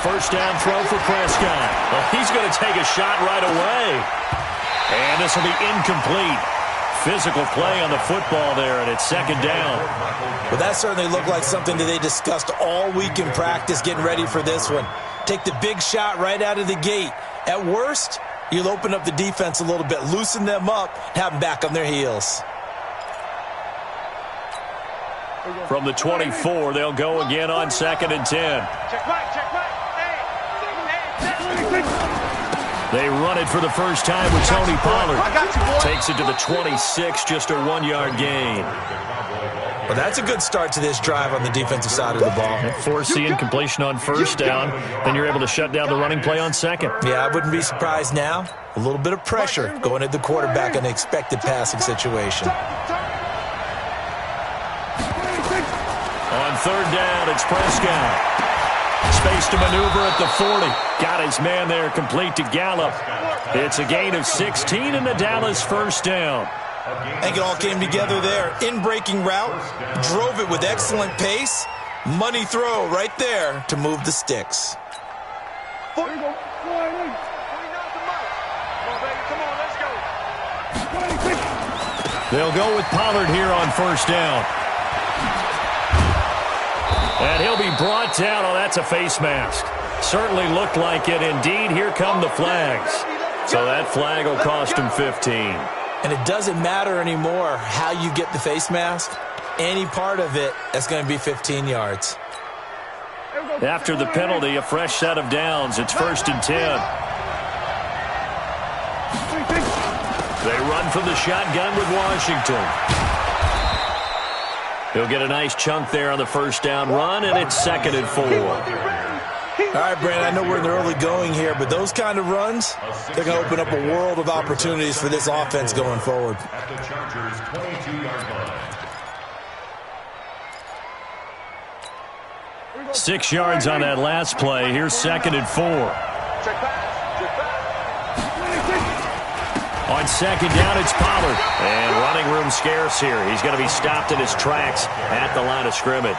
first down throw for Prescott. Well, he's going to take a shot right away. And this will be incomplete. Physical play on the football there, and it's second down. Well, that certainly looked like something that they discussed all week in practice, getting ready for this one. Take the big shot right out of the gate. At worst, you'll open up the defense a little bit, loosen them up, have them back on their heels. From the 24, they'll go again on 2nd and 10. They run it for the first time with Tony Pollard. Takes it to the 26, just a 1-yard gain. Well, that's a good start to this drive on the defensive side of the ball. Force the incompletion on first down, then you're able to shut down the running play on second. Yeah, I wouldn't be surprised now. A little bit of pressure going at the quarterback in an expected passing situation. On third down, it's Prescott. Space to maneuver at the 40. Got his man there, complete to Gallup. It's a gain of 16 in the Dallas first down. I think it all came together there. In-breaking route, drove it with excellent pace. Money throw right there to move the sticks. They'll go with Pollard here on first down. And he'll be brought down. Oh, that's a face mask. Certainly looked like it. Indeed, here come the flags. So that flag will cost him 15. And it doesn't matter anymore how you get the face mask. Any part of it, that's going to be 15 yards. After the penalty, a fresh set of downs. It's 1st and 10. They run from the shotgun with Washington. He'll get a nice chunk there on the first down run, and it's 2nd and 4. All right, Brandon, I know we're in the early going here, but those kind of runs, they're going to open up a world of opportunities for this offense going forward. At the Chargers' 22-yard line. 6 yards on that last play. Here's 2nd and 4. On second down, it's Pollard. And running room scarce here. He's going to be stopped in his tracks at the line of scrimmage.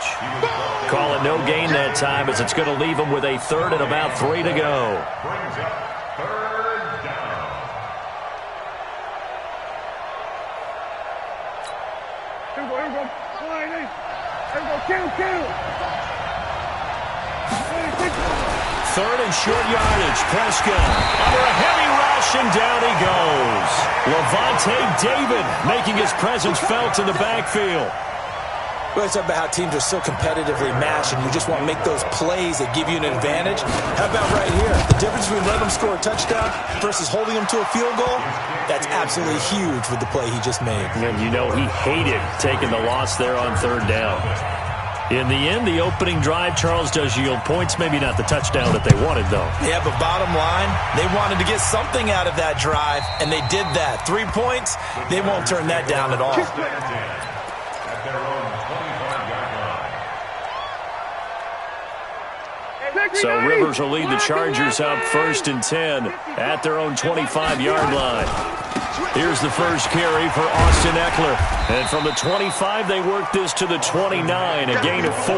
Call it no gain that time, as it's going to leave him with a 3rd and about 3 to go. Brings up 3rd down. Third and short yardage. Prescott under a heavy rush, and down he goes. Levante David making his presence felt in the backfield. We always talk about how teams are so competitively matched, and you just want to make those plays that give you an advantage. How about right here? The difference between letting them score a touchdown versus holding them to a field goal, that's absolutely huge with the play he just made. And you know he hated taking the loss there on third down. In the end, the opening drive, Charles, does yield points. Maybe not the touchdown that they wanted, though. Yeah, but bottom line, they wanted to get something out of that drive, and they did that. 3 points, they won't turn that down at all. So Rivers will lead the Chargers out 1st and 10 at their own 25-yard line. Here's the first carry for Austin Eckler. And from the 25, they work this to the 29, a gain of 4.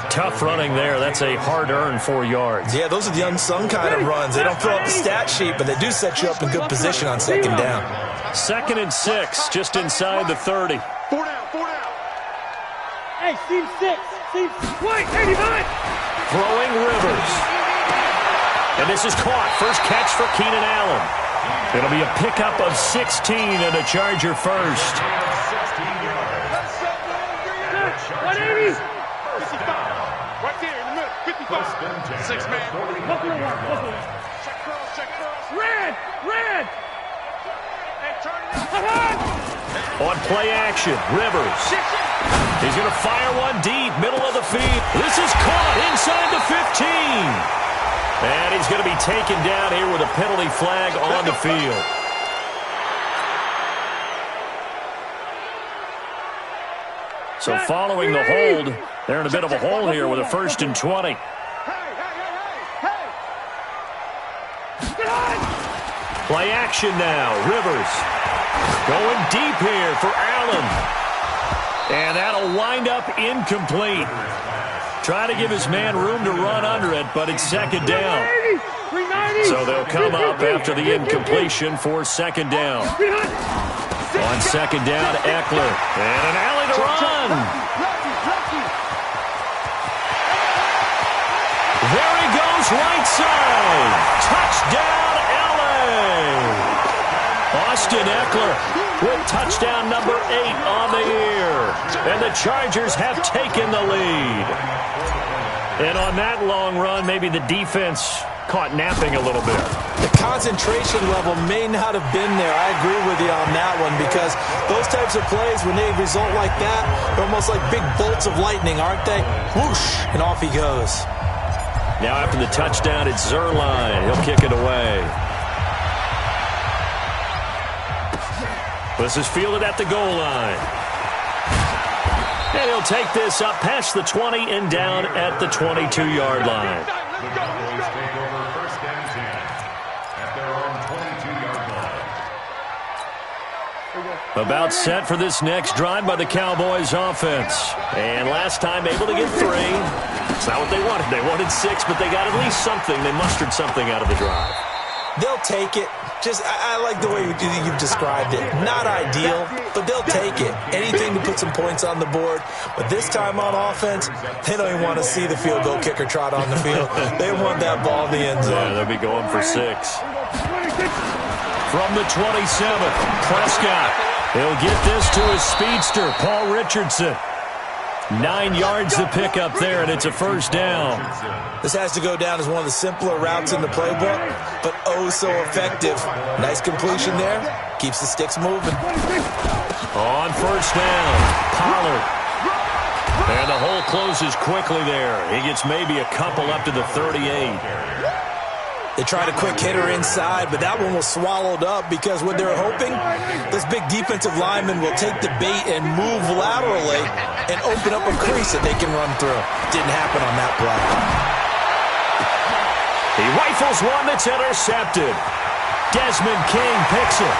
Tough running there. That's a hard-earned 4 yards. Yeah, those are the unsung kind of runs. They don't fill up the stat sheet, but they do set you up in good position on second down. 2nd and 6, just inside the 30. 4 down. Hey, Steve 6. Steve, wait, 89. Throwing Rivers. And this is caught. First catch for Keenan Allen. It'll be a pickup of 16 and a Charger first. 180. 55. Right there in the middle. 55. 6 man. Check cross. Red. On play action, Rivers. He's going to fire one deep, middle of the field. This is caught inside the 15. And he's going to be taken down here with a penalty flag on the field. So following the hold, they're in a bit of a hole here with a 1st and 20. Play action now, Rivers. Going deep here for Allen. And that'll wind up incomplete. Trying to give his man room to run under it, but it's second down. So they'll come up after the incompletion for second down. On second down, Eckler. And an alley to run. There he goes, right side. Touchdown, L.A. Austin Eckler with touchdown number 8 on the year. And the Chargers have taken the lead. And on that long run, maybe the defense caught napping a little bit. The concentration level may not have been there. I agree with you on that one, because those types of plays, when they result like that, they're almost like big bolts of lightning, aren't they? Whoosh, and off he goes. Now after the touchdown, it's Zerline. He'll kick it away. This is fielded at the goal line. And he'll take this up past the 20 and down at the 22-yard line. The Cowboys take over first and 10 at their own 22-yard line. About set for this next drive by the Cowboys offense. And last time able to get 3. It's not what they wanted. They wanted 6, but they got at least something. They mustered something out of the drive. They'll take it. I like the way you've described it. Not ideal, but they'll take it. Anything to put some points on the board. But this time on offense, they don't even want to see the field goal kicker trot on the field. They want that ball in the end zone. Yeah, they'll be going for 6. From the 27th, Prescott. He'll get this to his speedster, Paul Richardson. 9 yards to pick up there, and it's a first down. This has to go down as one of the simpler routes in the playbook, but oh so effective. Nice completion there. Keeps the sticks moving. On first down, Pollard. And the hole closes quickly there. He gets maybe a couple up to the 38. They tried a quick hitter inside, but that one was swallowed up because what they're hoping, this big defensive lineman will take the bait and move laterally and open up a crease that they can run through. Didn't happen on that play. He rifles one that's intercepted. Desmond King picks it.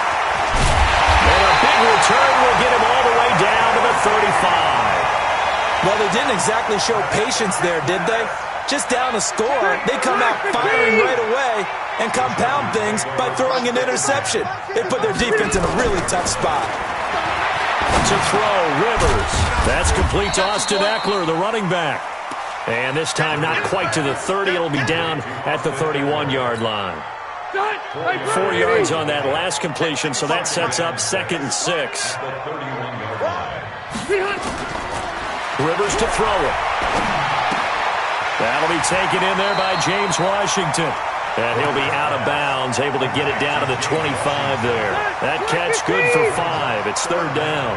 And a big return will get him all the way down to the 35. Well, they didn't exactly show patience there, did they? Just down a score, they come out firing right away and compound things by throwing an interception. They put their defense in a really tough spot. To throw, Rivers. That's complete to Austin Eckler, the running back. And this time not quite to the 30. It'll be down at the 31-yard line. 4 yards on that last completion, so that sets up 2nd and 6. Rivers to throw it. That'll be taken in there by James Washington. And he'll be out of bounds, able to get it down to the 25 there. That catch good for 5. It's 3rd down.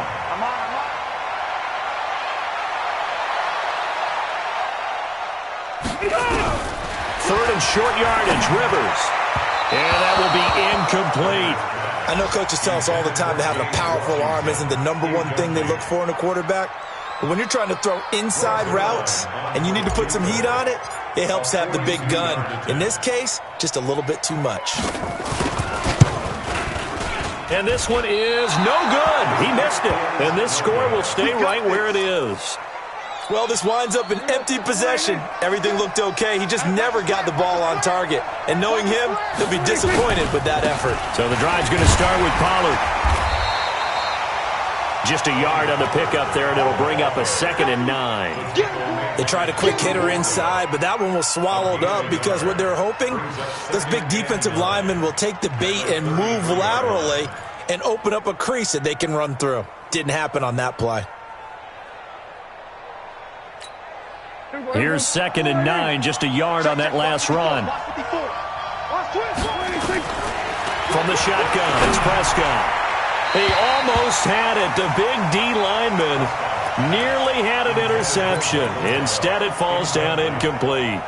Third and short yardage, Rivers. And that will be incomplete. I know coaches tell us all the time that having a powerful arm isn't the #1 thing they look for in a quarterback. But when you're trying to throw inside routes and you need to put some heat on it, it helps have the big gun. In this case, just a little bit too much. And this one is no good. He missed it. And this score will stay right where it is. Well, this winds up an empty possession. Everything looked okay. He just never got the ball on target. And knowing him, he'll be disappointed with that effort. So the drive's going to start with Pollard. Just a yard on the pickup there, and it'll bring up a 2nd and 9. They tried a quick hitter inside, but that one was swallowed up because what they're hoping, this big defensive lineman will take the bait and move laterally and open up a crease that they can run through. Didn't happen on that play. Here's 2nd and 9, just a yard on that last run. From the shotgun, it's Prescott. He almost had it. The big D lineman nearly had an interception. Instead, it falls down incomplete.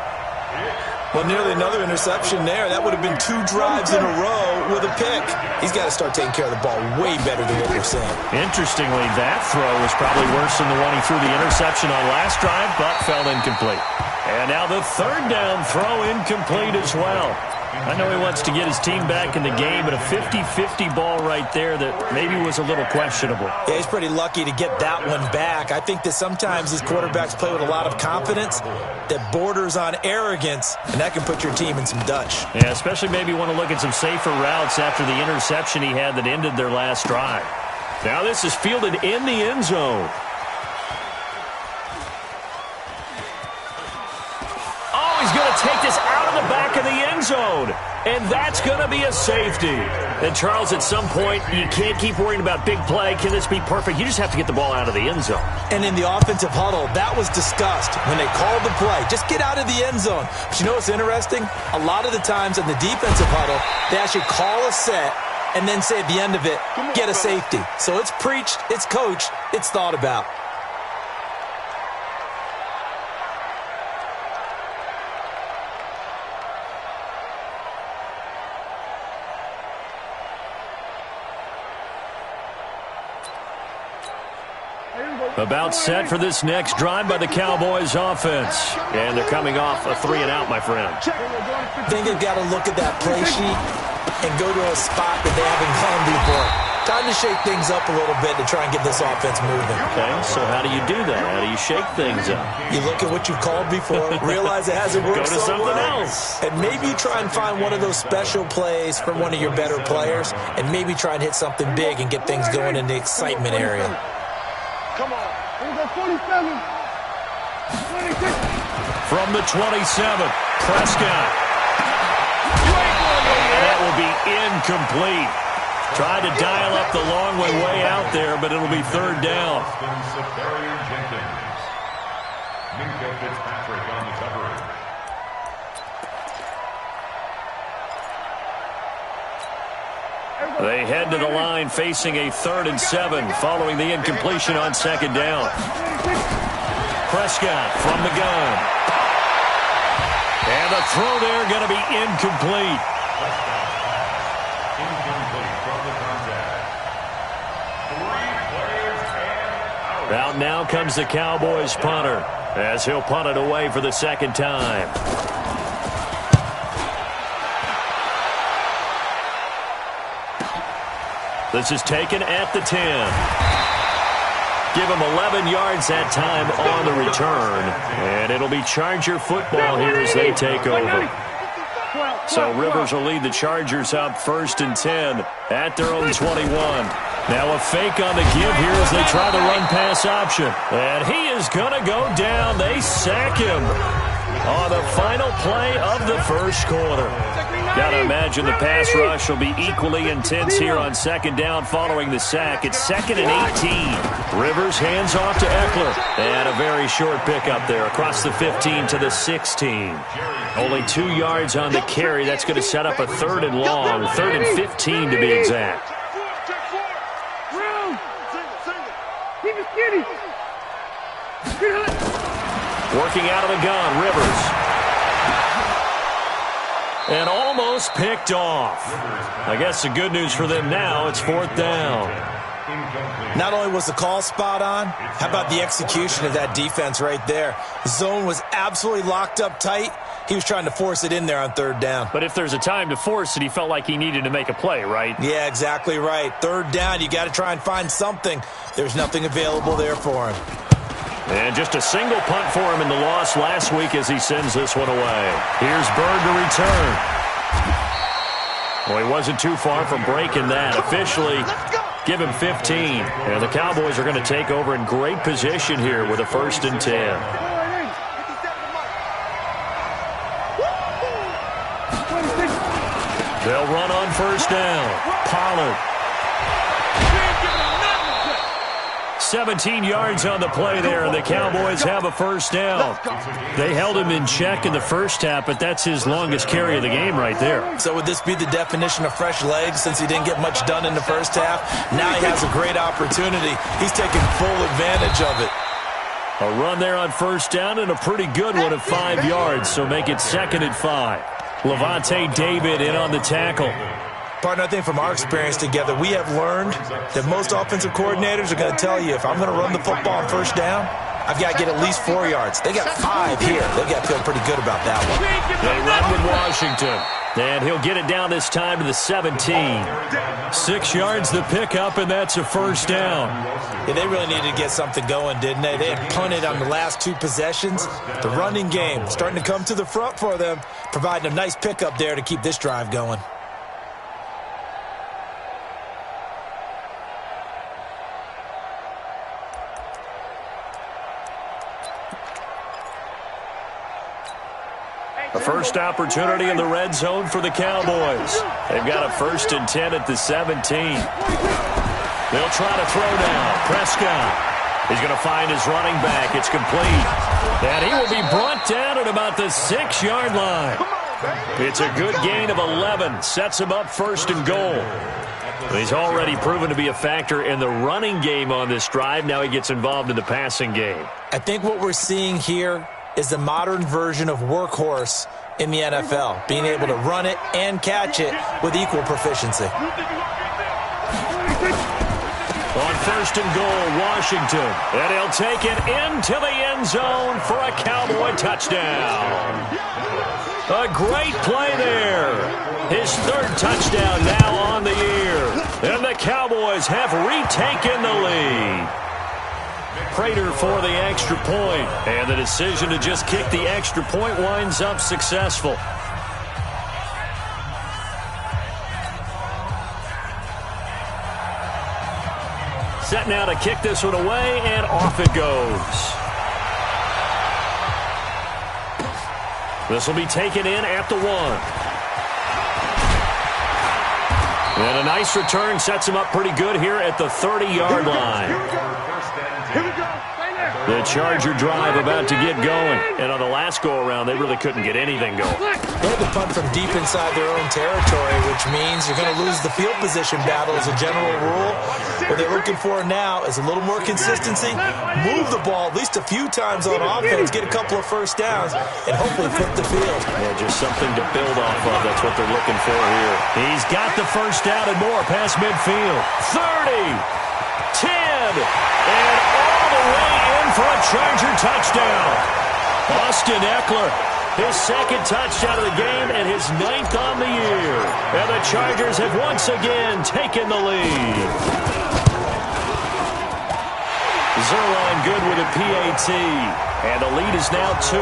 Well, nearly another interception there. That would have been 2 drives in a row with a pick. He's got to start taking care of the ball way better than what we're seeing. Interestingly, that throw was probably worse than the one he threw the interception on last drive, but fell incomplete. And now the 3rd down throw incomplete as well. I know he wants to get his team back in the game, but a 50-50 ball right there that maybe was a little questionable. Yeah, he's pretty lucky to get that one back. I think that sometimes these quarterbacks play with a lot of confidence that borders on arrogance, and that can put your team in some Dutch. Yeah, especially maybe want to look at some safer routes after the interception he had that ended their last drive. Now this is fielded in the end zone. He's going to take this out of the back of the end zone. And that's going to be a safety. And, Charles, at some point, you can't keep worrying about big play. Can this be perfect? You just have to get the ball out of the end zone. And in the offensive huddle, that was discussed when they called the play. Just get out of the end zone. But you know what's interesting? A lot of the times in the defensive huddle, they actually call a set and then say at the end of it, get a safety. So it's preached, it's coached, it's thought about. About set for this next drive by the Cowboys offense. And they're coming off a 3-and-out, my friend. I think they've got to look at that play sheet and go to a spot that they haven't gone before. Time to shake things up a little bit to try and get this offense moving. Okay, so how do you do that? How do you shake things up? You look at what you've called before, realize it hasn't worked so so something well, else. and maybe you try and find one of those special plays from one of your better players, and maybe try and hit something big and get things going in the excitement area. Come on. From the 27, Prescott. That will be incomplete. Tried to dial up the long way out there, but it'll be third down. They head to the line facing a 3rd and 7 following the incompletion on 2nd down. Prescott from the gun. And the throw there going to be incomplete. Out now comes the Cowboys punter as he'll punt it away for the 2nd time. This is taken at the 10. Give him 11 yards that time on the return. And it'll be Charger football here as they take over. So Rivers will lead the Chargers up 1st and 10 at their own 21. Now a fake on the give here as they try the run-pass option. And he is going to go down. They sack him on the final play of the 1st quarter. Got to imagine the pass rush will be equally intense here on 2nd down following the sack. It's 2nd and 18. Rivers hands off to Eckler. And a very short pickup there across the 15 to the 16. Only 2 yards on the carry. That's going to set up a 3rd and long. 3rd and 15 to be exact. Working out of the gun, Rivers. And almost picked off. I guess the good news for them now, it's 4th down. Not only was the call spot on, how about the execution of that defense right there? The zone was absolutely locked up tight. He was trying to force it in there on 3rd down. But if there's a time to force it, he felt like he needed to make a play, right? Yeah, exactly right. 3rd down, you got to try and find something. There's nothing available there for him. And just a single punt for him in the loss last week as he sends this one away. Here's Bird to return. Well, he wasn't too far from breaking that. Officially, give him 15. And the Cowboys are going to take over in great position here with a 1st and 10. They'll run on 1st down. Pollard. 17 yards on the play there, and the Cowboys have a 1st down. They held him in check in the 1st half, but that's his longest carry of the game right there. So would this be the definition of fresh legs since he didn't get much done in the 1st half? Now he has a great opportunity. He's taking full advantage of it. A run there on 1st down and a pretty good one at 5 yards, so make it 2nd and 5. Levante David in on the tackle. Partner, I think from our experience together, we have learned that most offensive coordinators are going to tell you, if I'm going to run the football on 1st down, I've got to get at least 4 yards. They got 5 here. They've got to feel pretty good about that one. They run with Washington. And he'll get it down this time to the 17. 6 yards the pickup, and that's a first down. Yeah, they really needed to get something going, didn't they? They had punted on the last 2 possessions. The running game starting to come to the front for them, providing a nice pickup there to keep this drive going. A first opportunity in the red zone for the Cowboys. They've got a 1st and 10 at the 17. They'll try to throw now. Prescott. He's going to find his running back. It's complete. And he will be brought down at about the 6-yard line. It's a good gain of 11. Sets him up 1st and goal. He's already proven to be a factor in the running game on this drive. Now he gets involved in the passing game. I think what we're seeing here is the modern version of workhorse in the NFL, being able to run it and catch it with equal proficiency. On 1st and goal, Washington. And he'll take it into the end zone for a Cowboy touchdown. A great play there. His 3rd touchdown now on the year. And the Cowboys have retaken the lead. Prater for the extra point, and the decision to just kick the extra point winds up successful. Set now to kick this one away, and off it goes. This will be taken in at the 1. And a nice return sets him up pretty good here at the 30-yard line. The Charger drive about to get going. And on the last go-around, they really couldn't get anything going. They had to punt from deep inside their own territory, which means you're going to lose the field position battle as a general rule. What they're looking for now is a little more consistency. Move the ball at least a few times on offense, get a couple of first downs, and hopefully flip the field. Yeah, just something to build off of. That's what they're looking for here. He's got the first down and more past midfield. 30, 10, and all the way in for a Charger touchdown. Austin Eckler, his 2nd touchdown of the game and his 9th on the year. And the Chargers have once again taken the lead. Zerline good with a PAT. And the lead is now 2.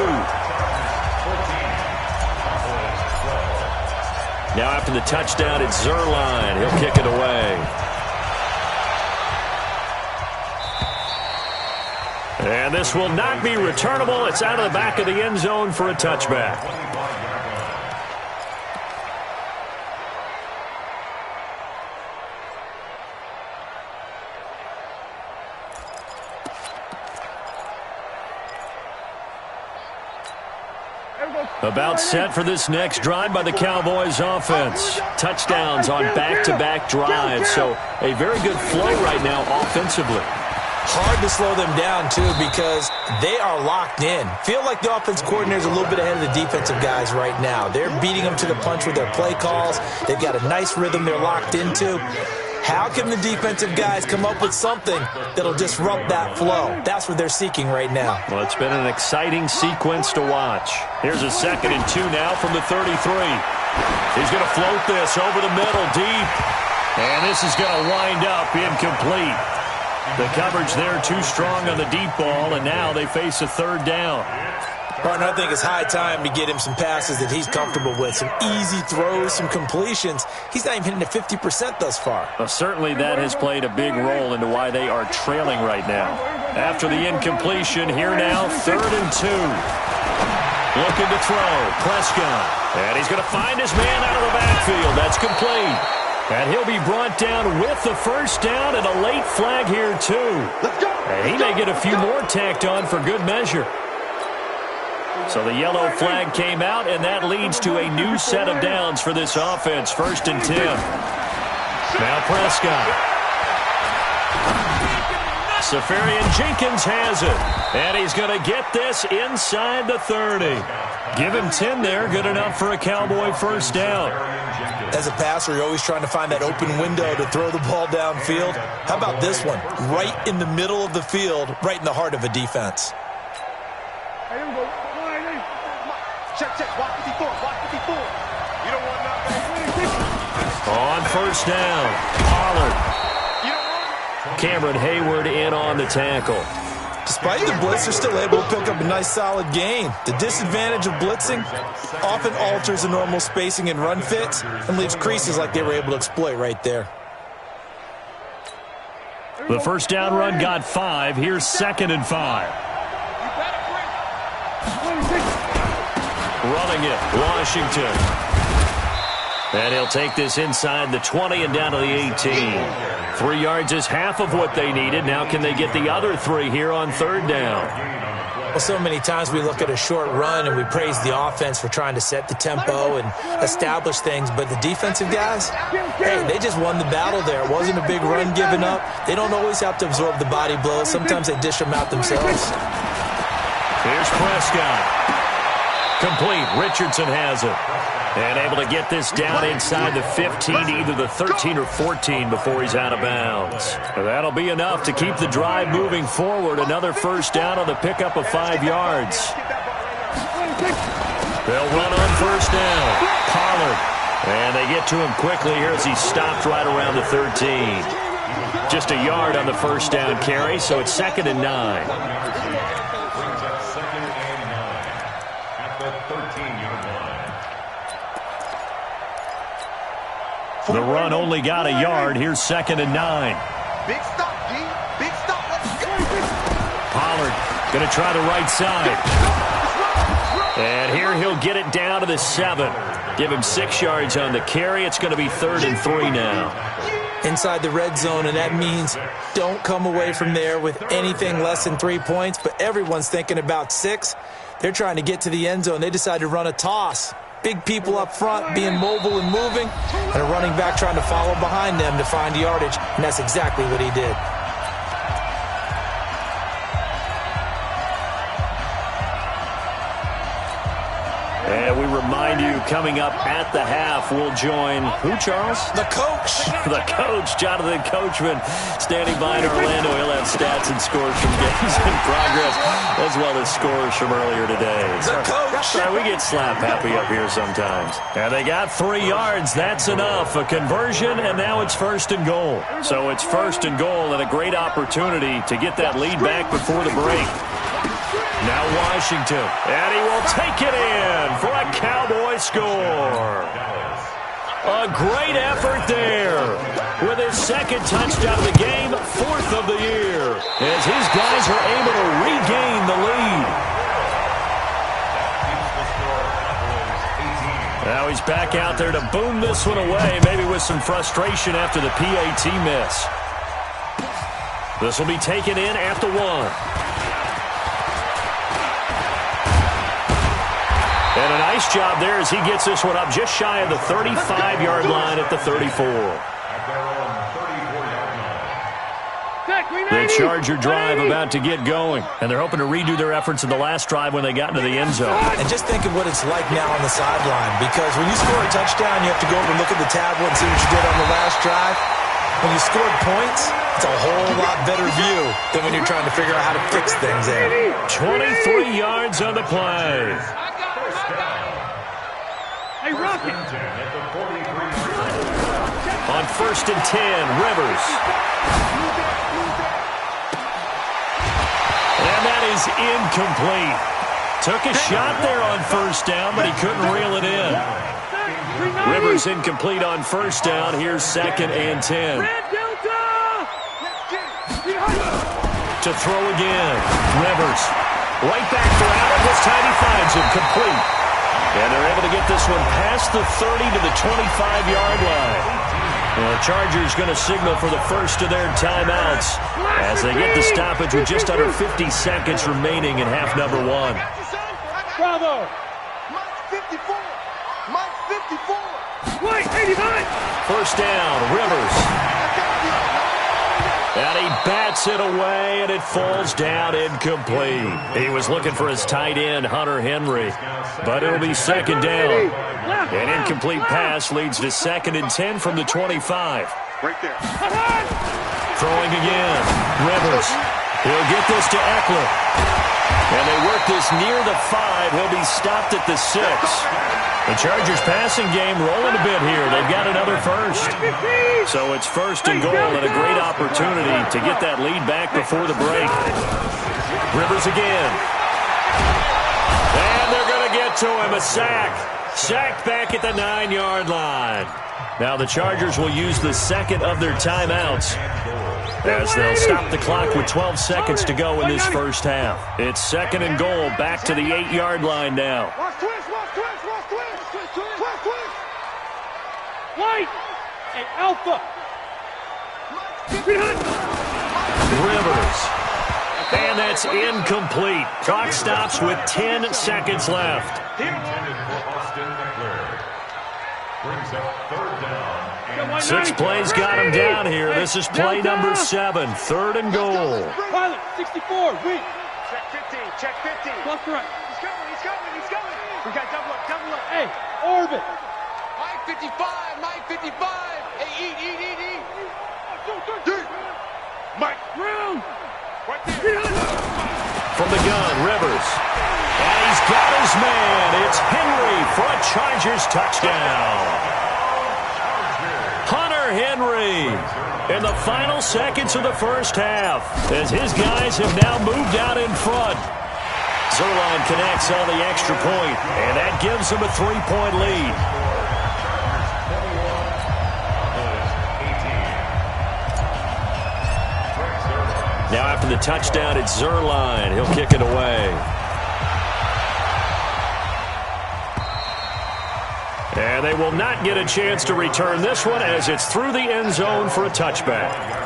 Now after the touchdown, it's Zerline. He'll kick it away. And this will not be returnable. It's out of the back of the end zone for a touchback. About set for this next drive by the Cowboys offense. Touchdowns on back-to-back drives, so a very good flow right now offensively. Hard to slow them down, too, because they are locked in. Feel like the offense coordinator is a little bit ahead of the defensive guys right now. They're beating them to the punch with their play calls. They've got a nice rhythm they're locked into. How can the defensive guys come up with something that'll disrupt that flow? That's what they're seeking right now. Well, it's been an exciting sequence to watch. Here's a 2nd and 2 now from the 33. He's going to float this over the middle deep. And this is going to wind up incomplete. The coverage there too strong on the deep ball, and now they face a 3rd down. Partner, I think it's high time to get him some passes that he's comfortable with, some easy throws, some completions. He's not even hitting to 50% thus far. Well, certainly that has played a big role into why they are trailing right now. After the incompletion, here now, 3rd and 2. Looking to throw, Prescott. And he's going to find his man out of the backfield. That's complete. And he'll be brought down with the first down and a late flag here, too. And he may get a few more tacked on for good measure. So the yellow flag came out, and that leads to a new set of downs for this offense. 1st and 10. Now Prescott. Safarian-Jenkins has it. And he's going to get this inside the 30. Give him 10 there. Good enough for a Cowboy first down. As a passer, you're always trying to find that open window to throw the ball downfield. How about this one? Right in the middle of the field, right in the heart of a defense. Check. Watch 54. You don't want nothing. On first down, Pollard. Cameron Hayward in on the tackle. Despite the blitz, they're still able to pick up a nice solid gain. The disadvantage of blitzing often alters the normal spacing and run fits and leaves creases like they were able to exploit right there. The first down run got 5. Here's 2nd and 5. Running it, Washington. And he'll take this inside the 20 and down to the 18. 3 yards is half of what they needed. Now can they get the other 3 here on 3rd down? Well, so many times we look at a short run and we praise the offense for trying to set the tempo and establish things, but the defensive guys, hey, they just won the battle there. It wasn't a big run given up. They don't always have to absorb the body blows. Sometimes they dish them out themselves. Here's Prescott. Complete. Richardson has it. And able to get this down inside the 15, either the 13 or 14 before he's out of bounds. That'll be enough to keep the drive moving forward. Another first down on the pickup of 5 yards. They'll run on first down. Pollard. And they get to him quickly here as he stopped right around the 13. Just a yard on the first down carry, so it's 2nd and 9. The run only got a yard. Here's 2nd and 9. Big stop, D. Big stop. Let's go. Pollard going to try the right side. And here he'll get it down to the 7. Give him 6 yards on the carry. It's going to be 3rd and 3 now. Inside the red zone, and that means don't come away from there with anything less than 3 points, but everyone's thinking about 6. They're trying to get to the end zone. They decide to run a toss. Big people up front being mobile and moving, and a running back trying to follow behind them to find yardage, and that's exactly what he did. And we remind you, coming up at the half, we'll join who, Charles? The coach. The coach, Jonathan Coachman, standing by in Orlando. He'll have stats and scores from games in progress, as well as scores from earlier today. The coach. Sorry, we get slap happy up here sometimes. And they got 3 yards. That's enough. A conversion, and now it's 1st and goal. So it's 1st and goal, and a great opportunity to get that lead back before the break. Now Washington, and he will take it in for a Cowboy score. A great effort there with his 2nd touchdown of the game, 4th of the year, as his guys are able to regain the lead. Now he's back out there to boom this one away, maybe with some frustration after the PAT miss. This will be taken in at the 1. And a nice job there as he gets this one up just shy of the 35-yard line at the 34. The Charger drive about to get going, and they're hoping to redo their efforts in the last drive when they got into the end zone. And just think of what it's like now on the sideline, because when you score a touchdown, you have to go over and look at the tablet and see what you did on the last drive. When you scored points, it's a whole lot better view than when you're trying to figure out how to fix things there. 23 yards on the play. Hey, Rocket. On 1st and 10, Rivers. And that is incomplete. Took a shot there on 1st down, but he couldn't reel it in. Rivers incomplete on 1st down. Here's 2nd and 10. To throw again. Rivers. Right back for Allen. This time he finds him complete. And they're able to get this one past the 30 to the 25-yard line. Well, the Chargers going to signal for the first of their timeouts as they get the stoppage with just under 50 seconds remaining in half number 1. Bravo. Mike 54. Mike 54. Wait, 89. First down, Rivers. And he bats it away, and it falls down incomplete. He was looking for his tight end, Hunter Henry, but it'll be second down. An incomplete pass leads to 2nd and 10 from the 25. Right there. Throwing again. Rivers. He'll get this to Eckler. And they work this near the 5. He'll be stopped at the 6. The Chargers passing game rolling a bit here. They've got another first. So it's 1st and goal and a great opportunity to get that lead back before the break. Rivers again. And they're going to get to him. A sack. Sacked back at the 9-yard line. Now the Chargers will use the 2nd of their timeouts as they'll stop the clock with 12 seconds to go in this first half. It's 2nd and goal, back to the 8-yard line now. White and Alpha. Rivers. And that's incomplete. Clock stops with 10 seconds left. Brings up 3rd down. 6 plays got him down here. This is play number 7. 3rd and goal. Pilot, 64, wait. Check 15, check 15. Left right. He's coming. We got double up. Hey, orbit. Mike 55. Hey, eat. Mike. Round. Right there. From the gun, Rivers. And he's got his man. It's Henry for a Chargers touchdown. Hunter Henry in the final seconds of the first half as his guys have now moved out in front. Zerline connects on the extra point, and that gives them a 3-point lead. Now after the touchdown, it's Zerline. He'll kick it away. And they will not get a chance to return this one as it's through the end zone for a touchback.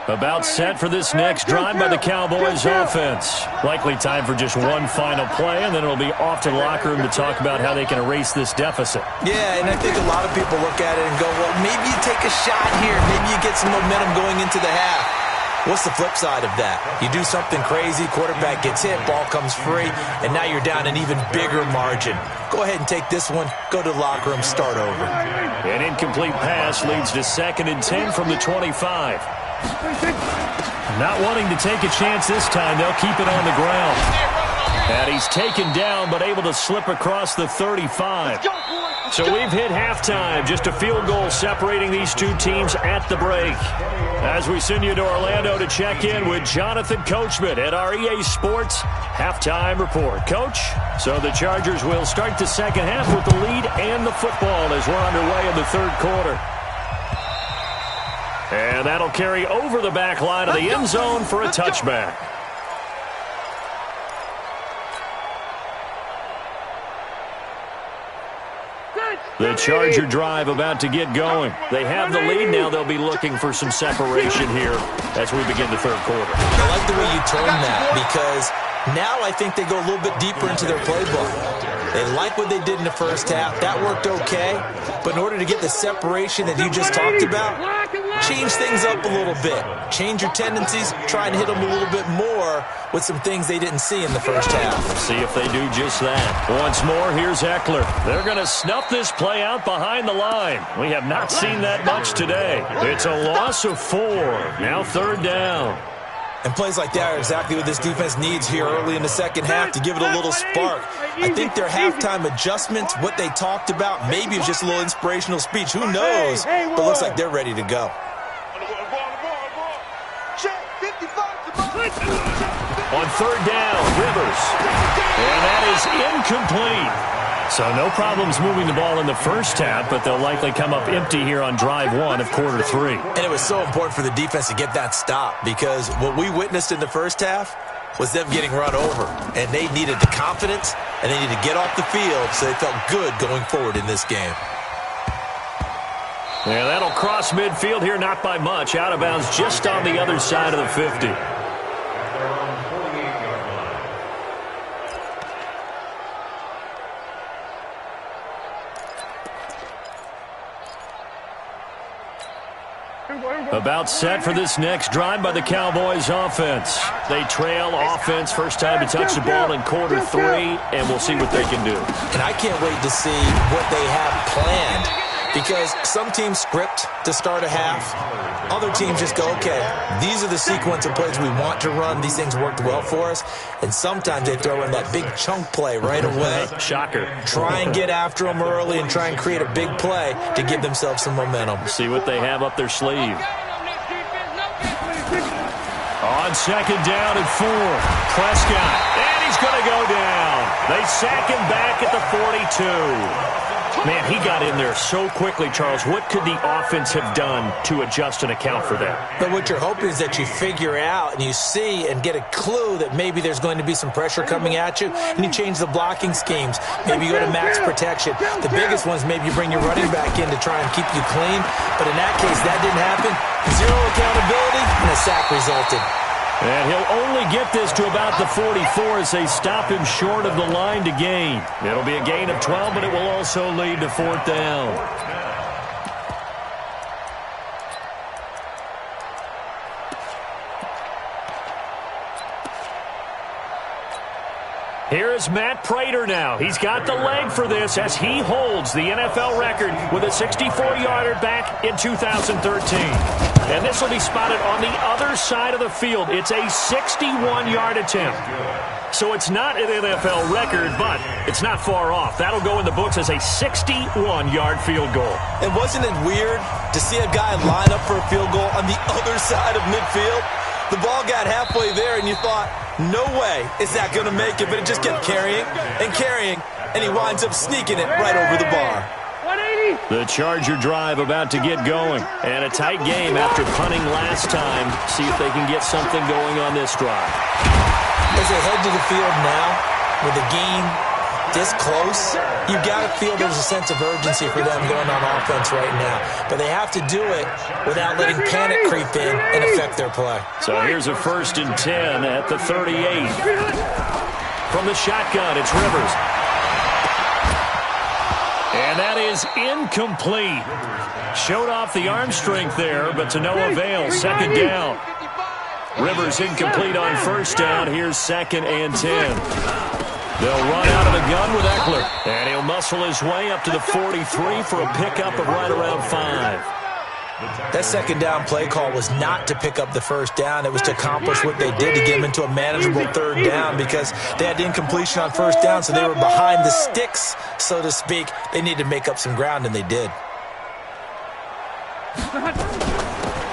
About set for this next drive by the Cowboys offense. Likely time for just one final play, and then it'll be off to the locker room to talk about how they can erase this deficit. Yeah, and I think a lot of people look at it and go, well, maybe you take a shot here. Maybe you get some momentum going into the half. What's the flip side of that? You do something crazy, quarterback gets hit, ball comes free, and now you're down an even bigger margin. Go ahead and take this one, go to the locker room, start over. An incomplete pass leads to 2nd and 10 from the 25. Not wanting to take a chance this time, they'll keep it on the ground. And he's taken down, but able to slip across the 35. So we've hit halftime. Just a field goal separating these two teams at the break. As we send you to Orlando to check in with Jonathan Coachman at our EA Sports Halftime Report. Coach, so the Chargers will start the second half with the lead and the football as we're underway in the third quarter. And that'll carry over the back line of the end zone for a touchback. The Charger drive about to get going. They have the lead. Now they'll be looking for some separation here as we begin the third quarter. I like the way you term that because now I think they go a little bit deeper into their playbook. They like what they did in the first half. That worked okay. But in order to get the separation that you just talked about, change things up a little bit. Change your tendencies. Try and hit them a little bit more with some things they didn't see in the first half. See if they do just that. Once more, here's Eckler. They're going to snuff this play out behind the line. We have not seen that much today. It's a loss of 4. Now 3rd down. And plays like that are exactly what this defense needs here early in the second half to give it a little spark. I think their halftime adjustments, what they talked about, maybe it was just a little inspirational speech. Who knows? But looks like they're ready to go. On 3rd down, Rivers. And that is incomplete. So no problems moving the ball in the first half, but they'll likely come up empty here on drive 1 of quarter 3. And it was so important for the defense to get that stop because what we witnessed in the first half was them getting run over. And they needed the confidence, and they needed to get off the field so they felt good going forward in this game. Yeah, that'll cross midfield here, not by much. Out of bounds just on the other side of the 50. About set for this next drive by the Cowboys offense. They trail offense, first time to touch the ball in quarter 3, and we'll see what they can do. And I can't wait to see what they have planned, because some teams script to start a half. Other teams just go, okay, these are the sequence of plays we want to run. These things worked well for us. And sometimes they throw in that big chunk play right away. Shocker. Try and get after them early and try and create a big play to give themselves some momentum. See what they have up their sleeve. On second down and 4, Prescott. And he's going to go down. They sack him back at the 42. Man, he got in there so quickly, Charles. What could the offense have done to adjust and account for that? But what you're hoping is that you figure out and you see and get a clue that maybe there's going to be some pressure coming at you, and you change the blocking schemes. Maybe you go to max protection. The biggest one is maybe you bring your running back in to try and keep you clean. But in that case, that didn't happen. Zero accountability, and a sack resulted. And he'll only get this to about the 44 as they stop him short of the line to gain. It'll be a gain of 12, but it will also lead to 4th down. Here is Matt Prater now. He's got the leg for this as he holds the NFL record with a 64-yarder back in 2013. And this will be spotted on the other side of the field. It's a 61-yard attempt. So it's not an NFL record, but it's not far off. That'll go in the books as a 61-yard field goal. And wasn't it weird to see a guy line up for a field goal on the other side of midfield? The ball got halfway there, and you thought, no way is that going to make it, but it just kept carrying, and he winds up sneaking it right over the bar. The Charger drive about to get going, and a tight game after punting last time. See if they can get something going on this drive. As they head to the field now, with the game this close, you've got to feel there's a sense of urgency for them going on offense right now. But they have to do it without letting panic creep in and affect their play. So here's a 1st and 10 at the 38. From the shotgun, it's Rivers. And that is incomplete. Showed off the arm strength there, but to no avail. 2nd down. Rivers incomplete on 1st down. Here's 2nd and 10. They'll run out of the gun with Eckler. And he'll muscle his way up to the 43 for a pickup of right around 5. That 2nd down play call was not to pick up the 1st down. It was to accomplish what they did to get them into a manageable 3rd down, because they had incompletion on 1st down, so they were behind the sticks, so to speak. They needed to make up some ground, and they did.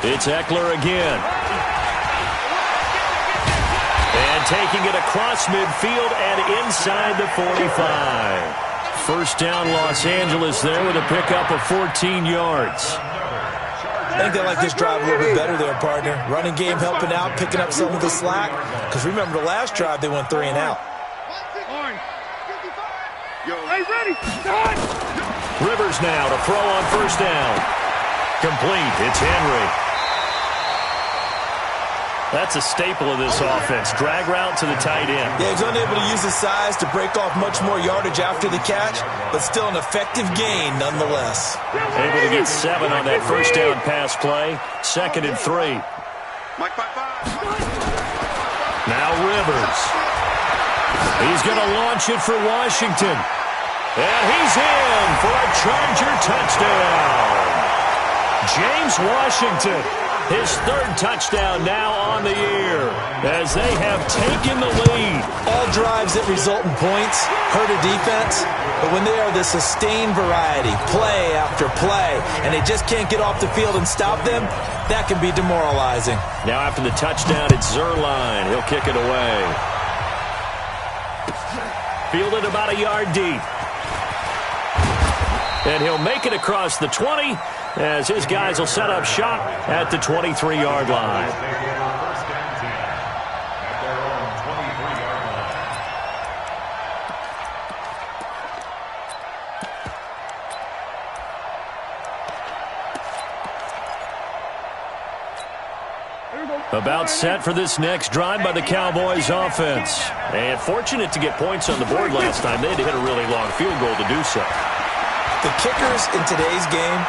It's Eckler again. And taking it across midfield and inside the 45. 1st down Los Angeles there with a pickup of 14 yards. I think they like this drive a little bit better there, partner. Running game helping out, picking up some of the slack. Because remember the last drive, they went 3 and out. Hey, ready? Rivers now to throw on 1st down. Complete. It's Henry. That's a staple of this offense. Drag route to the tight end. Yeah, he's unable to use his size to break off much more yardage after the catch, but still an effective gain nonetheless. Able to get 7 on that 1st down pass play. 2nd and 3. Now Rivers. He's going to launch it for Washington. And he's in for a Charger touchdown. James Washington. His 3rd touchdown now on the year as they have taken the lead. All drives that result in points hurt a defense, but when they are the sustained variety, play after play, and they just can't get off the field and stop them, that can be demoralizing. Now after the touchdown, it's Zerline. He'll kick it away. Fielded about a yard deep. And he'll make it across the 20. As his guys will set up shop at the 23-yard line. About set for this next drive by the Cowboys offense. And fortunate to get points on the board last time. They had to hit a really long field goal to do so. The kickers in today's game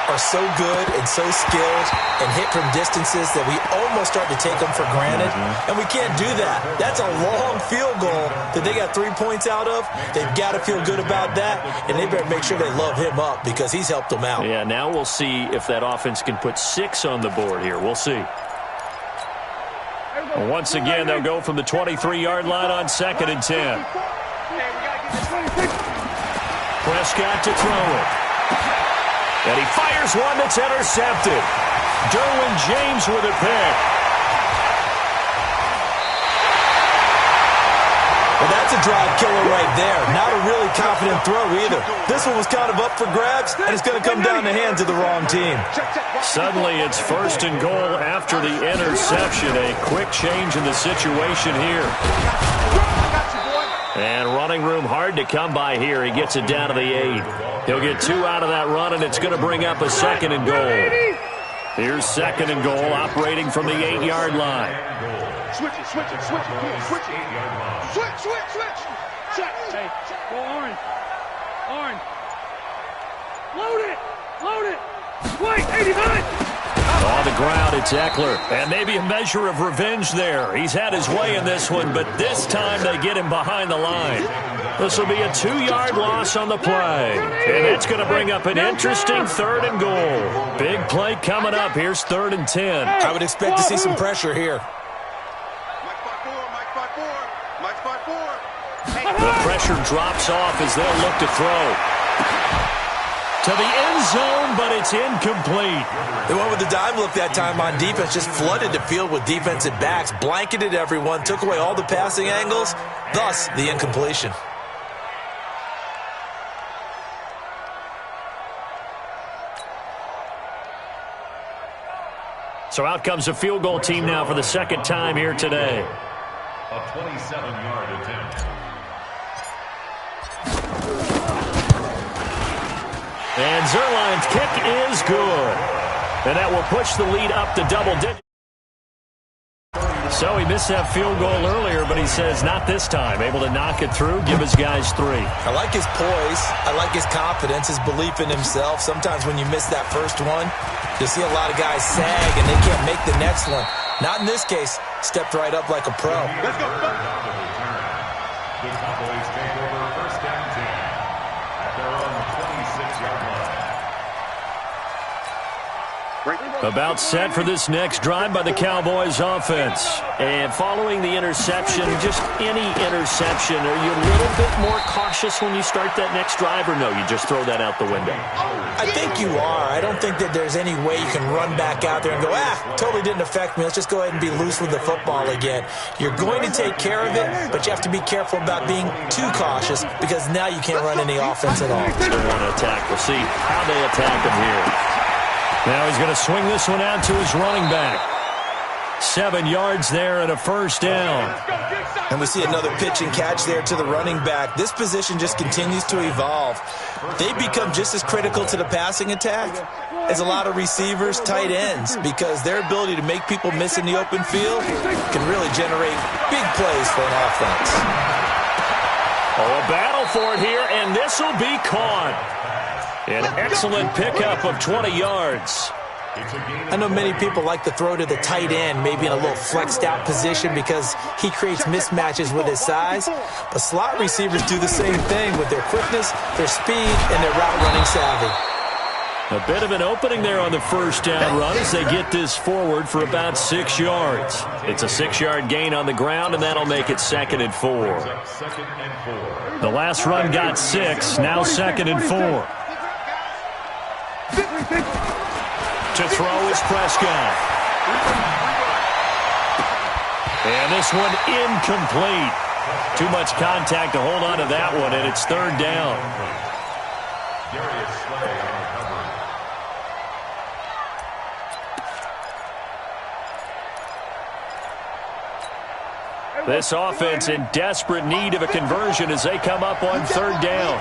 are so good and so skilled and hit from distances that we almost start to take them for granted, and we can't do that. That's a long field goal that they got 3 points out of. They've got to feel good about that, and they better make sure they love him up because he's helped them out. Yeah, now we'll see if that offense can put 6 on the board here. We'll see. Once again, they'll go from the 23-yard line on 2nd and 10. Prescott to throw it. And he fires one that's intercepted. Derwin James with a pick. Well, that's a drive killer right there. Not a really confident throw either. This one was kind of up for grabs, and it's going to come down the hands of the wrong team. Suddenly, it's 1st and goal after the interception. A quick change in the situation here. And running room hard to come by here. He gets it down to the 8. He'll get 2 out of that run, and it's going to bring up a 2nd and goal. Here's 2nd and goal, operating from the 8-yard line. Switch it, switch it, switch it, switch it. Switch, switch, switch. Check. Hey, go orange. Orange. Load it. Load it. Wait, 89. On the ground, it's Eckler. And maybe a measure of revenge there. He's had his way in this one, but this time they get him behind the line. This will be a 2-yard loss on the play. And that's going to bring up an interesting 3rd and goal. Big play coming up. Here's 3rd and 10. I would expect to see some pressure here. The pressure drops off as they'll look to throw. To the end zone, but it's incomplete. They went with the dime look that time on defense, just flooded the field with defensive backs, blanketed everyone, took away all the passing angles, thus the incompletion. So out comes a field goal team now for the 2nd time here today. A 27-yard attempt. And Zerline's kick is good. And that will push the lead up to double digits. So he missed that field goal earlier, but he says not this time. Able to knock it through, give his guys 3. I like his poise. I like his confidence, his belief in himself. Sometimes when you miss that first one, you'll see a lot of guys sag and they can't make the next one. Not in this case. Stepped right up like a pro. Let's go. The Cowboys take over 1st and 10 at their own 26-yard line. About set for this next drive by the Cowboys offense. And following the interception, just any interception, are you a little bit more cautious when you start that next drive, or no, you just throw that out the window? I think you are. I don't think that there's any way you can run back out there and go, totally didn't affect me. Let's just go ahead and be loose with the football again. You're going to take care of it, but you have to be careful about being too cautious because now you can't run any offense at all. They want to attack. We'll see how they attack him here. Now he's going to swing this one out to his running back. 7 yards there and a 1st down. And we see another pitch and catch there to the running back. This position just continues to evolve. They become just as critical to the passing attack as a lot of receivers, tight ends, because their ability to make people miss in the open field can really generate big plays for an offense. Oh, a battle for it here, and this will be caught. An excellent pickup of 20 yards. I know many people like to throw to the tight end, maybe in a little flexed out position because he creates mismatches with his size. But slot receivers do the same thing with their quickness, their speed, and their route running savvy. A bit of an opening there on the 1st down run as they get this forward for about 6 yards. It's a 6-yard gain on the ground, and that'll make it 2nd and 4. The last run got 6, now 2nd and 4. To throw is Prescott. And this one incomplete. Too much contact to hold on to that one, and it's 3rd down. This offense in desperate need of a conversion as they come up on 3rd down.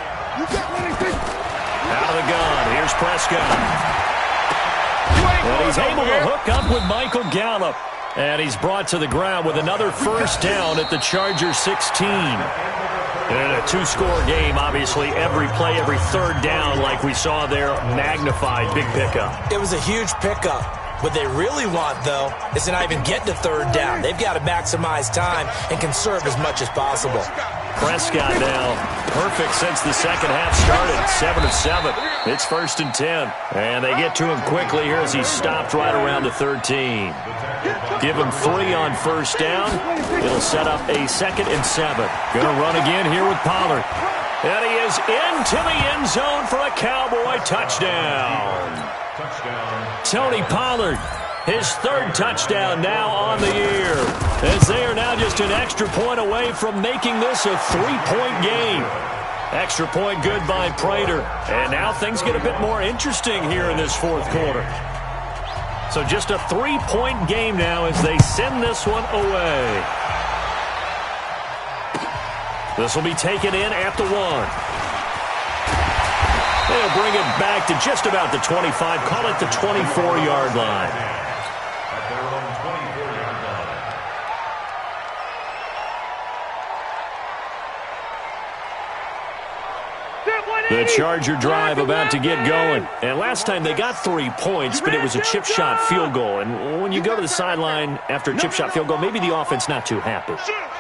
Out of the gun, here's Prescott. And he's able to hook up with Michael Gallup. And he's brought to the ground with another 1st down at the Chargers 16. And a two-score game, obviously, every play, every third down, like we saw there, magnified, big pickup. It was a huge pickup. What they really want, though, is to not even get to third down. They've got to maximize time and conserve as much as possible. Prescott now, perfect since the second half started, 7 of 7. It's 1st and 10. And they get to him quickly here as he stopped right around the 13. Give him 3 on first down. It'll set up a 2nd and 7. Going to run again here with Pollard. And he is into the end zone for a Cowboy touchdown. Tony Pollard, his 3rd touchdown now on the year, as they are now just an extra point away from making this a 3-point game. Extra point good by Prater. And now things get a bit more interesting here in this 4th quarter. So just a 3-point game now as they send this one away. This will be taken in at the 1. They'll bring it back to just about the 25, call it the 24-yard line. At their own 24-yard line. The Charger drive about to get going. And last time they got 3 points, but it was a chip shot field goal. And when you go to the sideline after a chip shot field goal, maybe the offense not too happy.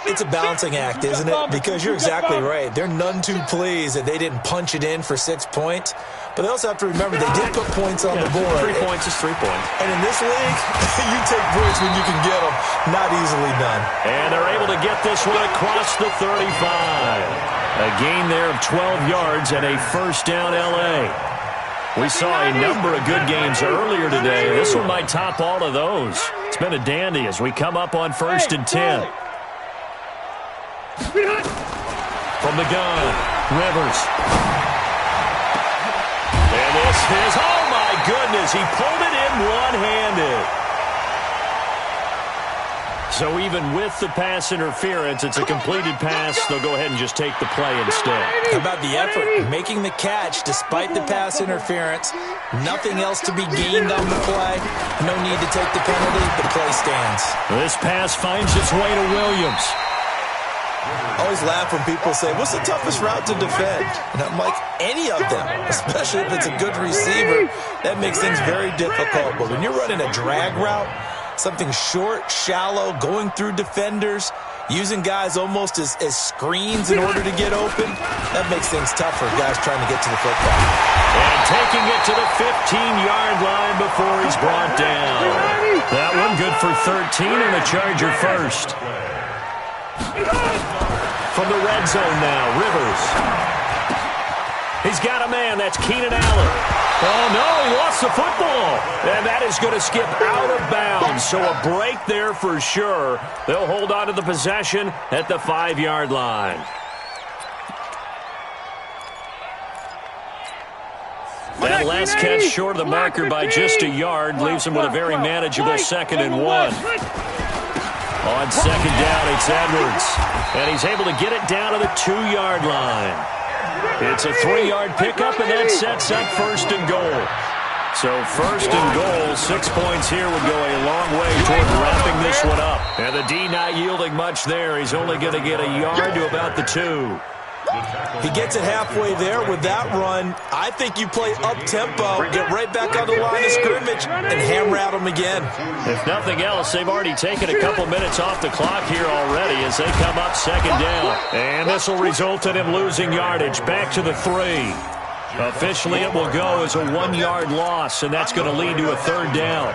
It's a balancing act, isn't it? Because you're exactly right. They're none too pleased that they didn't punch it in for 6 points. But they also have to remember they did put points on the board. 3 points is 3 points. And in this league, you take points when you can get them. Not easily done. And they're able to get this one across the 35. A gain there of 12 yards and a first down L.A. We saw a number of good games earlier today. This one might top all of those. It's been a dandy as we come up on 1st and 10. From the gun, Rivers. And this is, oh my goodness, he pulled it in one-handed. So even with the pass interference, it's a completed pass. They'll go ahead and just take the play instead. How about the effort? Making the catch despite the pass interference. Nothing else to be gained on the play. No need to take the penalty. The play stands. This pass finds its way to Williams. I always laugh when people say, what's the toughest route to defend? And I'm like, any of them, especially if it's a good receiver. That makes things very difficult. But when you're running a drag route, something short, shallow, going through defenders, using guys almost as screens in order to get open, that makes things tough for guys trying to get to the football. And taking it to the 15-yard line before he's brought down. That one good for 13 and a Charger first. From the red zone now, Rivers. He's got a man. That's Keenan Allen. Oh, no, he lost the football. And that is going to skip out of bounds. So a break there for sure. They'll hold on to the possession at the 5-yard line. That last catch short of the marker by just a yard leaves him with a very manageable 2nd and 1. On 2nd down, it's Edwards. And he's able to get it down to the 2-yard line. It's a 3-yard pickup, and that sets up 1st and goal. So 1st and goal, 6 points here would go a long way toward wrapping this one up. And the D not yielding much there. He's only going to get a yard to about the 2. He gets it halfway there with that run. I think you play up-tempo, get right back on the line of scrimmage, and hammer at him again. If nothing else, they've already taken a couple minutes off the clock here already as they come up 2nd down. And this will result in him losing yardage back to the 3. Officially, it will go as a 1-yard loss, and that's going to lead to a 3rd down.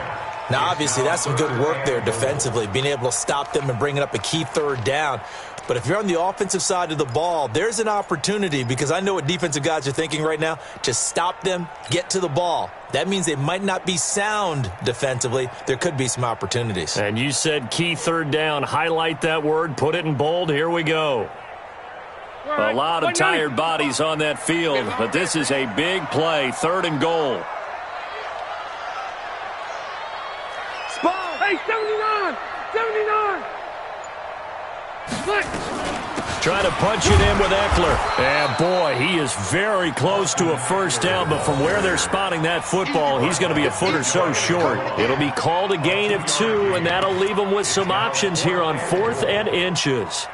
Now, obviously, that's some good work there defensively, being able to stop them and bringing up a key 3rd down. But if you're on the offensive side of the ball, there's an opportunity, because I know what defensive guys are thinking right now, to stop them, get to the ball. That means they might not be sound defensively. There could be some opportunities. And you said key 3rd down. Highlight that word. Put it in bold. Here we go. A lot of tired bodies on that field, but this is a big play. 3rd and goal. Hey, 79! 79! Trying to punch it in with Eckler. And boy, he is very close to a 1st down, but from where they're spotting that football, he's going to be a foot or so short. It'll be called a gain of 2, and that'll leave him with some options here on 4th and inches.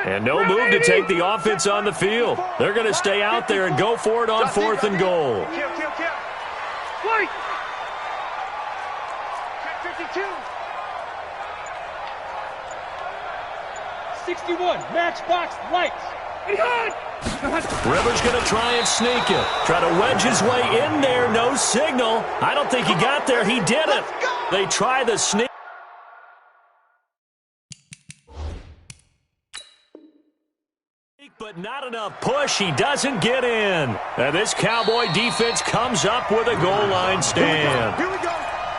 And no move to take the offense on the field. They're going to stay out there and go for it on 4th and goal. Kill. Fight! Check 52. 61, matchbox lights. Rivers going to try and sneak it. Try to wedge his way in there. No signal. I don't think he got there. He didn't. They try the sneak. But not enough push. He doesn't get in. And this Cowboy defense comes up with a goal line stand. Here we go.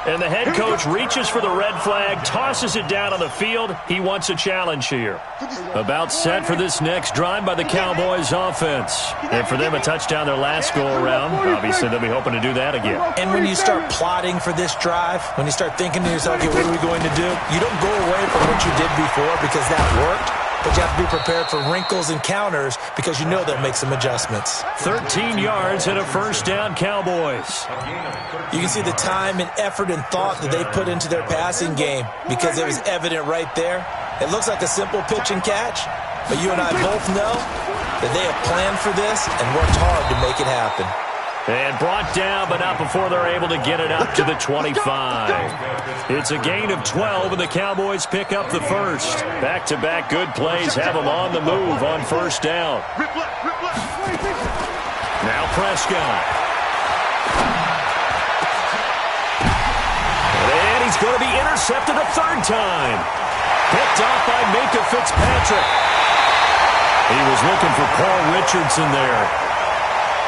And the head coach reaches for the red flag, tosses it down on the field. He wants a challenge here. About set for this next drive by the Cowboys offense. And for them, a touchdown their last go-around. Obviously, they'll be hoping to do that again. And when you start plotting for this drive, when you start thinking to yourself, okay, what are we going to do? You don't go away from what you did before because that worked. But you have to be prepared for wrinkles and counters because you know they'll make some adjustments. 13 yards and a first down, Cowboys. You can see the time and effort and thought that they put into their passing game because it was evident right there. It looks like a simple pitch and catch, but you and I both know that they have planned for this and worked hard to make it happen. And brought down, but not before they're able to get it up to the 25. It's a gain of 12, and the Cowboys pick up the first. Back-to-back good plays have them on the move on first down. Now Prescott. And he's going to be intercepted a third time. Picked off by Minkah Fitzpatrick. He was looking for Paul Richardson there.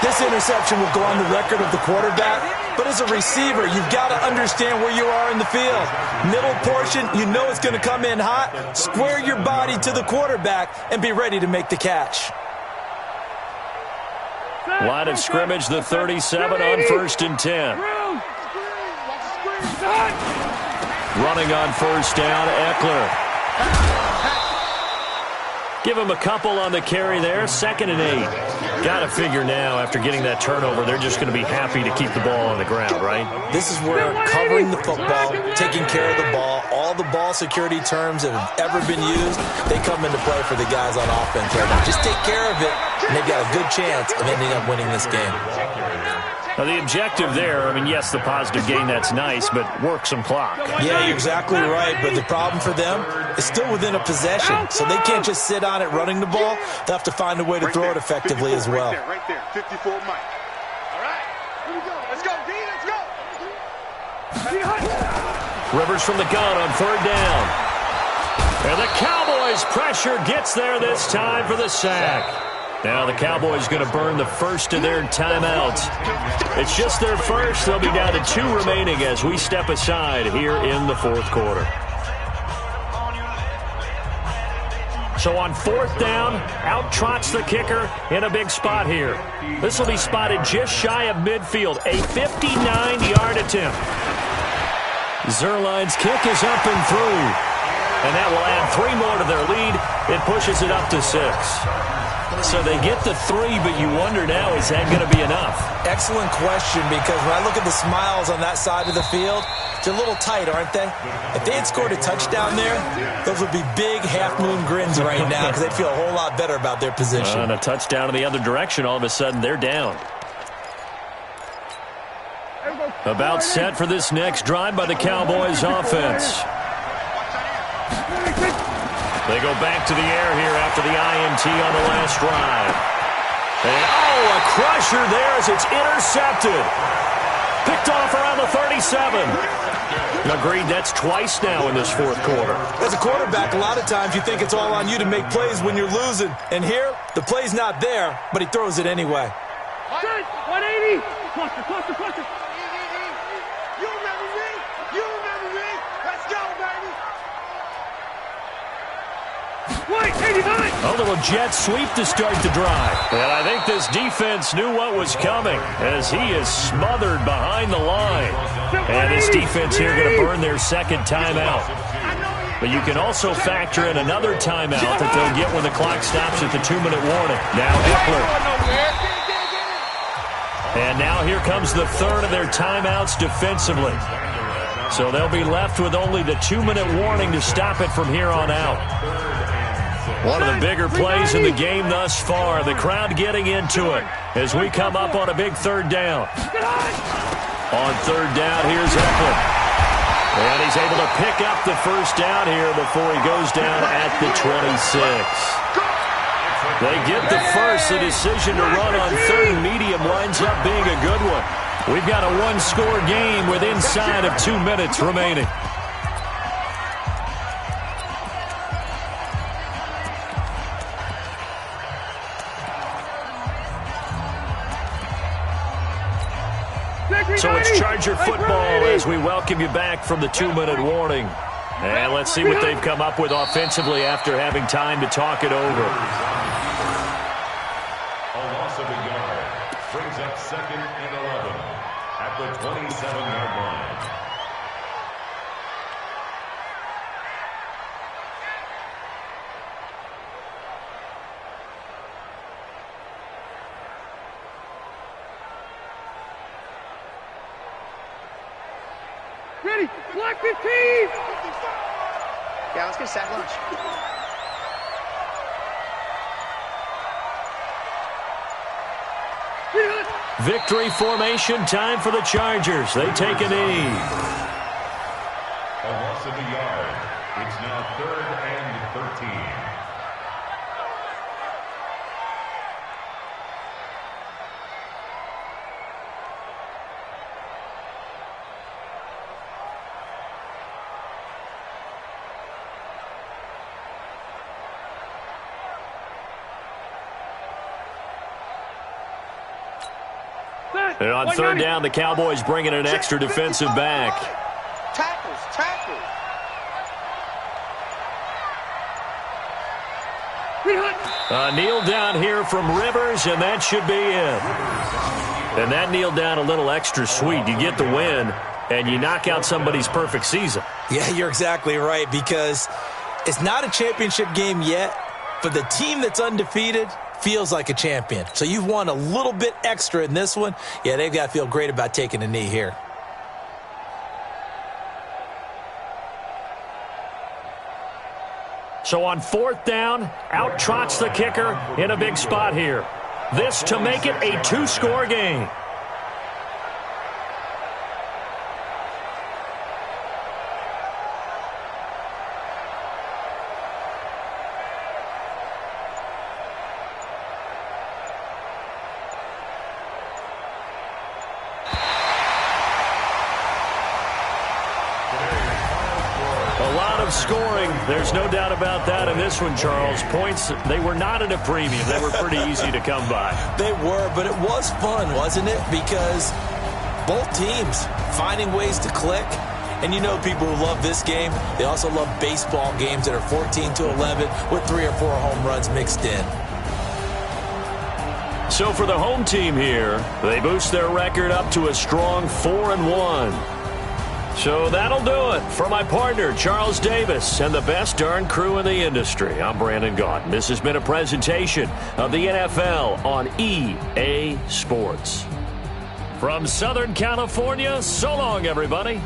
This interception will go on the record of the quarterback, but as a receiver, you've got to understand where you are in the field. Middle portion, you know it's going to come in hot. Square your body to the quarterback and be ready to make the catch. Line of scrimmage, the 37 on 1st and 10. Running on first down, Eckler. Give him a couple on the carry there, 2nd and 8. Got to figure now, after getting that turnover, they're just going to be happy to keep the ball on the ground, right? This is where covering the football, taking care of the ball, all the ball security terms that have ever been used, they come into play for the guys on offense right now. Just take care of it, and they've got a good chance of ending up winning this game. Now, the objective there, I mean, yes, the positive gain, that's nice, but work some clock. Yeah, you're exactly right, but the problem for them is still within a possession, so they can't just sit on it running the ball. They'll have to find a way to throw it effectively as well. Right there, 54 Mike. All right, here we go. Let's go, D, let's go. Rivers from the gun on 3rd down. And the Cowboys' pressure gets there this time for the sack. Now the Cowboys going to burn the first of their timeouts. It's just their first. They'll be down to 2 remaining as we step aside here in the 4th quarter. So on 4th down, out trots the kicker in a big spot here. This will be spotted just shy of midfield, a 59-yard attempt. Zerline's kick is up and through. And that will add 3 more to their lead. It pushes it up to 6. So they get the 3, but you wonder now, is that going to be enough? Excellent question, because when I look at the smiles on that side of the field, they're a little tight, aren't they? If they had scored a touchdown there, those would be big half-moon grins right now because they'd feel a whole lot better about their position. And a touchdown in the other direction, all of a sudden they're down. About set for this next drive by the Cowboys offense. They go back to the air here after the INT on the last drive. And, a crusher there as it's intercepted. Picked off around the 37. Agreed, that's twice now in this 4th quarter. As a quarterback, a lot of times you think it's all on you to make plays when you're losing. And here, the play's not there, but he throws it anyway. 180. Cluster. You remember me. Let's go, baby. A little jet sweep to start the drive. And I think this defense knew what was coming as he is smothered behind the line. And this defense here going to burn their 2nd timeout. But you can also factor in another timeout that they'll get when the clock stops at the 2-minute warning. Now Eckler. And now here comes the 3rd of their timeouts defensively. So they'll be left with only the 2-minute warning to stop it from here on out. One of the bigger plays in the game thus far. The crowd getting into it as we come up on a big third down. On third down, here's Eckler. And he's able to pick up the first down here before he goes down at the 26. They get the first. The decision to run on third and medium winds up being a good one. We've got a one-score game with inside of 2 minutes remaining. So it's Charger football as we welcome you back from the 2-minute warning. And let's see what they've come up with offensively after having time to talk it over. A loss of a yard brings up 2nd and 11 at the 27-yard line. Ready, Lac 15! Yeah, let's get sack lunch. Victory formation time for the Chargers. They take a knee. A loss of a yard. It's now 3rd and 13. And on third down, the Cowboys bringing an extra defensive back. Tackles. A kneel down here from Rivers, and that should be it. And that kneel down a little extra sweet. You get the win, and you knock out somebody's perfect season. Yeah, you're exactly right, because it's not a championship game yet, but the team that's undefeated feels like a champion. So you've won a little bit extra in this one. Yeah, they've got to feel great about taking a knee here. So on fourth down, out trots the kicker in a big spot here. This to make it a 2-score game. Scoring, there's no doubt about that in this one, Charles. Points, they were not at a premium. They were pretty easy to come by. They were, but it was fun, wasn't it? Because both teams finding ways to click. And you know people who love this game, they also love baseball games that are 14-11 with 3 or 4 home runs mixed in. So for the home team here, they boost their record up to a strong 4-1. So that'll do it for my partner, Charles Davis, and the best darn crew in the industry. I'm Brandon Gaudin. This has been a presentation of the NFL on EA Sports. From Southern California, so long, everybody.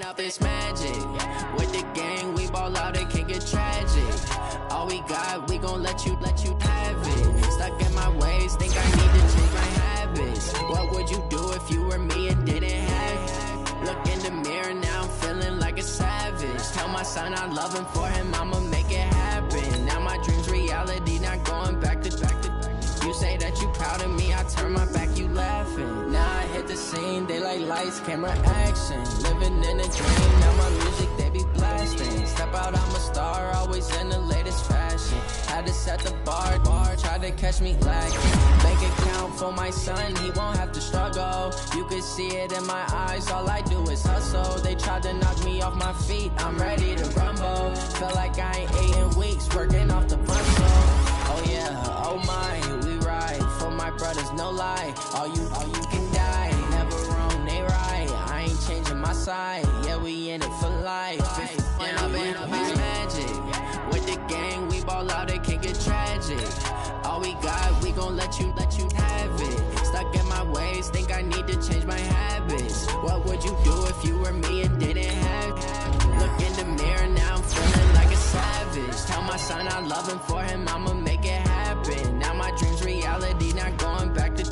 Up this magic. With the gang, we ball out, it can get tragic. All we got, we gon' let you have it. Stuck in my ways, think I need to change my habits. What would you do if you were me and didn't have it? Look in the mirror, now I'm feeling like a savage. Tell my son I love him, for him I'ma make it happen. Now my dream's reality, not going back to back. You say that you proud of me, I turn my back, you laughing. Now I hit the scene, they like lights, camera, action. Living in a dream, now my music, they be blasting. Step out, I'm a star, always in the latest fashion. Had to set the bar, try to to catch me lacking. Bank account for my son, he won't have to struggle. You could see it in my eyes, all I do is hustle. They tried to knock me off my feet, I'm ready to rumble. Feel like I ain't ate in weeks, working off the muscle. Oh yeah, oh my, we ride for my brothers, no lie. All you can die, never wrong, they right. I ain't changing my side, yeah, we in it for life. And I've been magic. With the gang, we ball out, it can get tragic. All we got, we gon' let you have it. Stuck in my ways, think I need to change my habits. What would you do if you were me and didn't have it? Look in the mirror, now I'm feeling like a savage. Tell my son I love him, for him I'ma make it happen. Now my dream's reality, not going back to.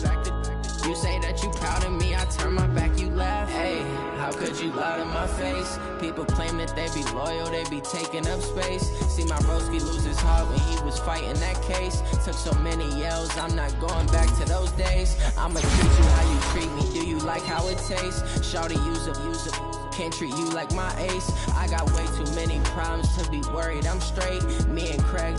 You say that you proud of me, I turn my back, you laugh. Hey, how could you lie to my face? People claim that they be loyal, they be taking up space. See my broski lose his heart when he was fighting that case. Took so many yells, I'm not going back to those days. I'ma treat you how you treat me, do you like how it tastes? Shawty, use up, can't treat you like my ace. I got way too many problems to be worried, I'm straight. Me and Craig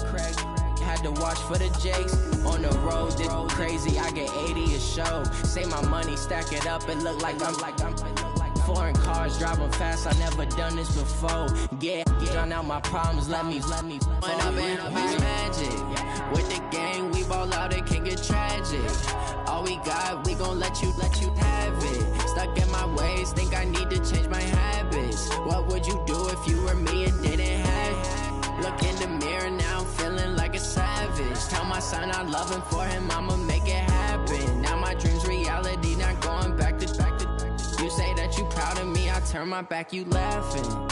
had to watch for the Jakes. On the road, did crazy, I get 80 a show. Say my money, stack it up, it look like I'm foreign cars, driving fast, I never done this before. Get drown out my problems, let me When I've been magic. With the gang, we ball out, it can get tragic. All we got, we gon' let you have it. Stuck in my ways, think I need to change my habits. What would you do if you were me and didn't have it? Look in the mirror, now I'm feeling like a savage. Tell my son I love him, for him I'ma make it happen. Now my dream's reality, not going back to. You say that you proud of me, I turn my back, you laughing.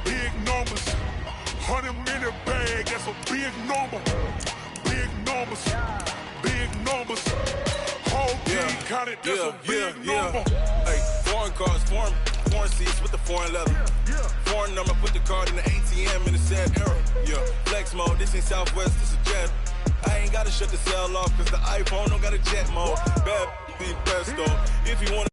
Big numbers, 100 minute bag, that's a big number. Big numbers, whole team counted, that's a big number. Hey, foreign cars, foreign seats with the foreign leather. Foreign number, put the card in the ATM in the sad era. Yeah, flex mode, this ain't Southwest, this a jet. I ain't gotta shut the cell off, cause the iPhone don't got a jet mode. Bad be best though, if you wanna